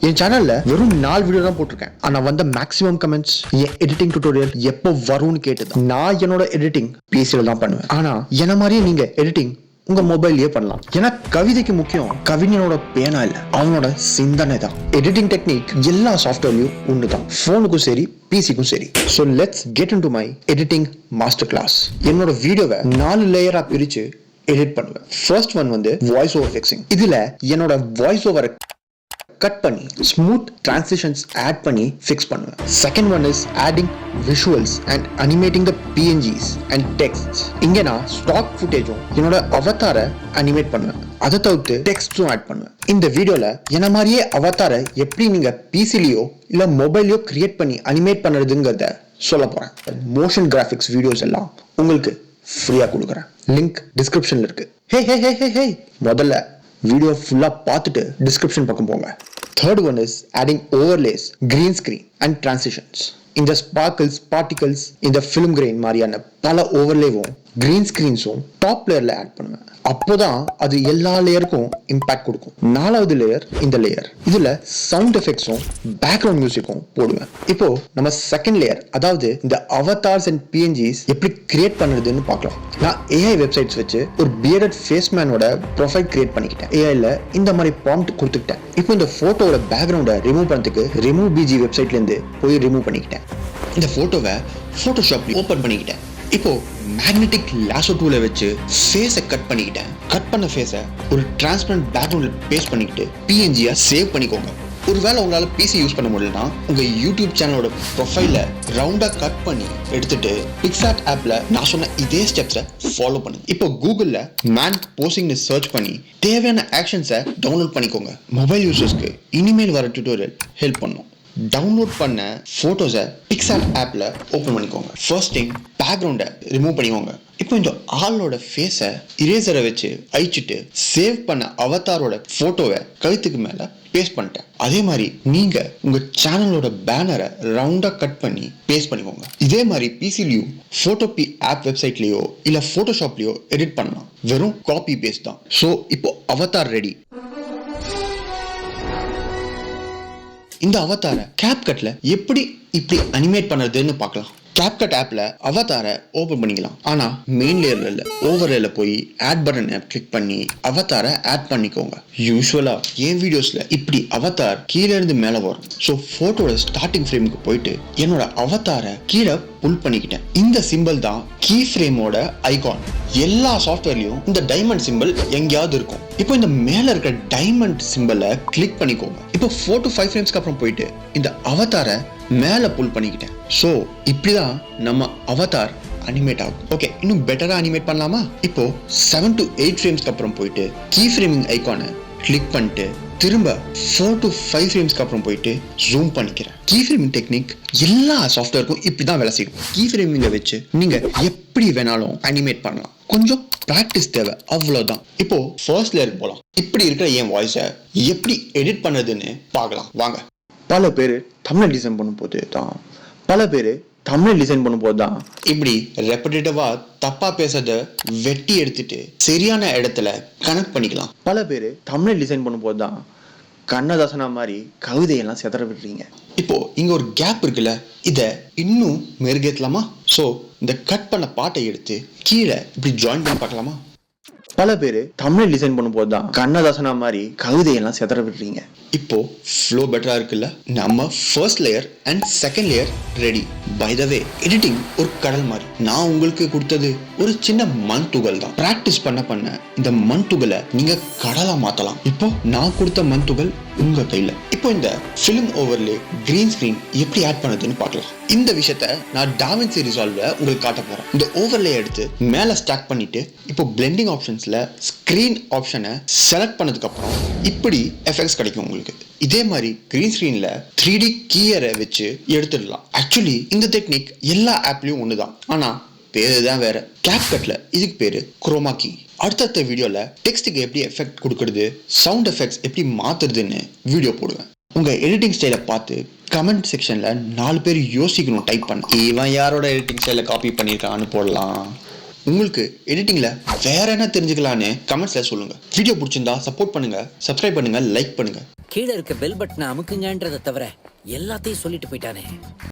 என் சேனல்ல வெறும் 4 வீடியோ தான் போட்டிருக்கேன். ஆனா வந்த மேக்ஸிமம் கமெண்ட்ஸ் என் எடிட்டிங் டியூட்டோரியல் எப்போ வரும்னு கேட்டது. நான் என்னோட எடிட்டிங் பிசில தான் பண்ணுவேன். ஆனா என்ன மாதிரியே நீங்க எடிட்டிங் உங்க மொபைல்லயே பண்ணலாம். ஏன்னா கவிதைக்கு முக்கியம் கவிஞனோட பேனா இல்ல, அவனோட சிந்தனை தான். எடிட்டிங் டெக்னிக் எல்லா சாஃப்ட்வேர்லயும் ஒண்ணுதான், போனுக்கும் சரி பிசிக்கும் சரி. So let's get into my editing master class. என்னோட வீடியோவை 4 லேயரா பிரிச்சு எடிட் பண்ணுவேன். ஃபர்ஸ்ட் ஒன் வந்து வாய்ஸ் ஓவர் ஃபிக்சிங். இதுல என்னோட வாய்ஸ் ஓவரை கட் பண்ணி ஸ்மூத் டிரான்சிஷன்ஸ் ஆட் பண்ணி ஃபிக்ஸ் பண்ணுவேன். Second one is adding visuals and animating the PNGs and text. இங்க நான் ஸ்டாக் ஃபுட்டேஜும் என்னோட அவதாரை அனிமேட் பண்ணுவேன். அதை தவிர்த்து டெக்ஸ்டும் ஆட் பண்ணுவேன். இந்த வீடியோல என்ன மாதிரியே அவதாரை எப்படி நீங்க பிசிலியோ இல்ல மொபைலையோ கிரியேட் பண்ணி அனிமேட் பண்ணுறதுங்கிறத சொல்ல போறேன். மோஷன் கிராஃபிக்ஸ் வீடியோஸ் எல்லாம் உங்களுக்கு ஃப்ரீயா கொடுக்குறேன். லிங்க் டிஸ்கிரிப்ஷன்ல இருக்கு. ஹே ஹே ஹே ஹே ஹே முதல்ல வீடியோ ஃபுல்லா பார்த்துட்டு டிஸ்கிரிப்ஷன் பக்கம் போங்க. Third one is adding overlays, green screen and transitions. இந்த sparkles, particles, இந்த film grain மாதிரியான பல ஓவர்லேவும் கிரீன் ஸ்கிரீன்ஸும் டாப் லேயர்ல ஆட் பண்ணுவேன். அப்போதான் அது எல்லா லேயருக்கும் இம்பாக்ட் கொடுக்கும். 4வது லேயர் இந்த லேயர். இதுல சவுண்ட் எஃபெக்ட்ஸும் பேக்ரவுண்ட் மியூசிக்கும் போடுவேன். இப்போ நம்ம செகண்ட் லேயர், அதாவது இந்த அவதார்ஸ் அண்ட் பிஎன்ஜிஸ் எப்படி கிரியேட் பண்ணுறதுன்னு பார்க்கலாம். நான் ஏஐ வெப்சைட்ஸ் வச்சு ஒரு பியர்டட் ஃபேஸ் மேனோட ப்ரொஃபைல் கிரியேட் பண்ணிக்கிட்டேன். ஏஐல இந்த மாதிரி ப்ராம்ப்ட் கொடுத்துக்கிட்டேன். இப்போ இந்த போட்டோட பேக்ரவுண்டை ரிமூவ் பண்ணுறதுக்கு ரிமூவ் பிஜி வெப்சைட்ல இருந்து போய் ரிமூவ் பண்ணிக்கிட்டேன். இந்த போட்டோவை போட்டோஷாப்ல ஓபன் பண்ணிக்கிட்டேன். இப்போ மேக்னெட்டிக் லாசோ டூலை வச்சு ஃபேஸை கட் பண்ணிக்கிட்டேன். கட் பண்ண ஃபேஸை ஒரு டிரான்ஸ்பரண்ட் பேக்ரவுண்ட்ல பேஸ்ட் பண்ணிக்கிட்டு பிஎன்ஜியா சேவ் பண்ணிக்கோங்க. ஒருவேளை உங்களால பிசி யூஸ் பண்ண முடியலன்னா உங்க யூடியூப் சேனலோட ப்ரொஃபைல ரவுண்டா கட் பண்ணி எடுத்துட்டு பிக்சார்ட் ஆப்ல நான் சொன்ன இதே ஸ்டெப்ஸை ஃபாலோ பண்ணுங்க. இப்போ கூகுள்ல மேன் போசிங்னு சர்ச் பண்ணி தேவையான ஆக்ஷன்ஸை டவுன்லோட் பண்ணிக்கோங்க. மொபைல் யூசர்ஸ்க்கு இனிமேல் வர டியூட்டோரியல் ஹெல்ப் பண்ணும். டவுன்லோட் பண்ண போட்டோஸை பிக்சார்ட் ஆப்ல ஓபன் பண்ணிக்கோங்க. ஃபர்ஸ்ட் திங் பேக்ரவுண்டை ரிமூவ் பண்ணிக்கோங்க. இப்போ இந்த ஆளோட ஃபேஸை இரேசரை வச்சு அழிச்சிட்டு சேவ் பண்ண அவதாரோட போட்டோவை கழுத்துக்கு மேல பேஸ்ட் பண்ணிட்டேன். அதே மாதிரி நீங்க உங்க சேனலோட பேனரை ரவுண்டா கட் பண்ணி பேஸ்ட் பண்ணிக்கோங்க. இதே மாதிரி பிசிலையும் போட்டோபி ஆப் வெப்சைட்லயோ இல்ல போட்டோஷாப்லயோ எடிட் பண்ணலாம். வெறும் காப்பி பேஸ்ட் தான். ஸோ இப்போ அவதார் ரெடி. இந்த அவதாரை கேப்கட்ல எப்படி இப்படி அனிமேட் பண்ணுறதுன்னு பார்க்கலாம். கேப்கட் ஆப்ல அவதாரை ஓபன் பண்ணிக்கலாம். ஆனா மெயின் லேயர்ல இல்ல, ஓவர் லேயர்ல போய் ஆட் பட்டனை கிளிக் பண்ணி அவதாரை ஆட் பண்ணிக்கோங்க. யூஸ்வலா என் வீடியோஸ்ல இப்படி அவதார் கீழே இருந்து மேல வரும். ஸோ போட்டோட ஸ்டார்டிங் ஃப்ரேமுக்கு போயிட்டு என்னோட அவதாரை கீழே புல் பண்ணிக்கிட்டேன். இந்த சிம்பிள் தான் கீ ஃப்ரேமோட ஐகான். எல்லா சாஃப்ட்வேர்லயும் இந்த டைமண்ட் சிம்பிள் எங்கேயாவது இருக்கும். இப்போ இந்த மேல இருக்க டைமண்ட் சிம்பிளை கிளிக் பண்ணிக்கோங்க. இப்போ 4 to 5 ஃப்ரேம்ஸ்க்கு அப்புறம் போயிட்டு இந்த அவதாரை மேல புல் பண்ணிக்கிட்டேன். ஸோ இப்படிதான் நம்ம அவதார் அனிமேட் ஆகும். ஓகே, இன்னும் பெட்டரா அனிமேட் பண்ணலாமா? இப்போ 7 to 8 ஃப்ரேம்ஸ்க்கு அப்புறம் போயிட்டு கீ ஃப்ரேமிங் ஐகானை கிளிக் பண்ணிட்டு திரும்ப 4 to 5 ஃப்ரேம்ஸ்க்கு அப்புறம் போயிட்டு ஜூம் பண்ணிக்கிறேன். கீ ஃப்ரேமிங் டெக்னிக் எல்லா சாஃப்ட்வேருக்கும் இப்படிதான் வேலை செய்யும். கீ ஃப்ரேமிங்கை வச்சு நீங்க எப்படி வேணாலும் அனிமேட் பண்ணலாம். கொஞ்சம் பிராக்டிஸ் தேவை, அவ்வளவுதான். இப்போ ஃபர்ஸ்ட் லேயர் போலாம். இப்படி இருக்கிற என் வாய்ஸை எப்படி எடிட் பண்ணுறதுன்னு பார்க்கலாம் வாங்க. பல பேர் தமிழ் டிசைன் பண்ணும்போது தான் இப்படி ரெப்படேட்டிவா தப்பா பேசுறத வெட்டி எடுத்துட்டு சரியான இடத்துல கனெக்ட் பண்ணிக்கலாம். பல பேர் தமிழ் டிசைன் பண்ணும்போது தான் கண்ணதாசனா மாதிரி கவிதையெல்லாம் செதற விடுறீங்க. இப்போ இங்க ஒரு கேப் இருக்குல்ல, இதை இன்னும் மெருகேற்றலாமா? ஸோ இந்த கட் பண்ண பாட்டை எடுத்து கீழே இப்படி ஜாயின் பண்ணி பார்க்கலாமா? பல பேர் தமிழ் டிசைன் பண்ணும்போது தான் கண்ணதாசனா மாதிரி கவிதையெல்லாம் செதற விடுறீங்க. இப்போ ஃப்ளோ பெட்டரா இருக்குல்ல? நம்ம first layer and second layer ready. By the way, editing ஒரு கடல் மாதிரி. நான் உங்களுக்கு கொடுத்தது ஒரு சின்ன மண் துகள் தான். பிராக்டிஸ் பண்ண இந்த மண் துகளை நீங்க கடலா மாத்தலாம். இப்போ நான் கொடுத்த மண் துகள் உங்க கையில. இப்போ இந்த ஃபிலிம் ஓவர்லே கிரீன் ஸ்கிரீன் எப்படி ஆட் பண்ணுதுன்னு பார்க்கலாம். இந்த விஷயத்த நான் டாவின்சி ரிசால்வ்ல உங்களுக்கு காட்ட போறேன். இந்த ஓவர்லே எடுத்து மேல ஸ்டாக் பண்ணிட்டு இப்போ பிளெண்டிங் ஆப்ஷன்ஸ்ல ஸ்கிரீன் ஆப்ஷனை செலக்ட் பண்ணதுக்கு அப்புறம் இப்படி எஃபெக்ட்ஸ் கிடைக்கும் உங்களுக்கு. இதே மாதிரி கிரீன் ஸ்கிரீன்ல 3D கீயரை வச்சு எடுத்துடலாம். ஆக்சுவலி இந்த டெக்னிக் எல்லா ஆப்லயும் ஒண்ணுதான், ஆனா பேரு தான் வேற. கேப்கட்ல இதுக்கு பேரு குரோமா கீ. அடுத்த வீடியோல டெக்ஸ்ட்டுக்கு எப்படி எஃபெக்ட் கொடுக்கறது, சவுண்ட் எஃபெக்ட்ஸ் எப்படி மாத்துறதுன்னு வீடியோ போடுவேன். உங்க எடிட்டிங் ஸ்டைலை பார்த்து கமெண்ட் செக்ஷன்ல 4 பேர் யோசிக்கணும் டைப் பண்ண. இவன் யாரோட எடிட்டிங் ஸ்டைலை காப்பி பண்ணியிருக்கான்னு போடலாம். உங்களுக்கு எடிட்டிங்ல வேற என்ன தெரிஞ்சுக்கலான்னு கமெண்ட்ஸ்ல சொல்லுங்க. வீடியோ பிடிச்சிருந்தா சப்போர்ட் பண்ணுங்க, சப்ஸ்கிரைப் பண்ணுங்க, லைக் பண்ணுங்க. கீழே இருக்க பெல் பட்டனை அமுக்குங்கன்றதை தவிர எல்லாத்தையும் சொல்லிட்டு போயிட்டானே.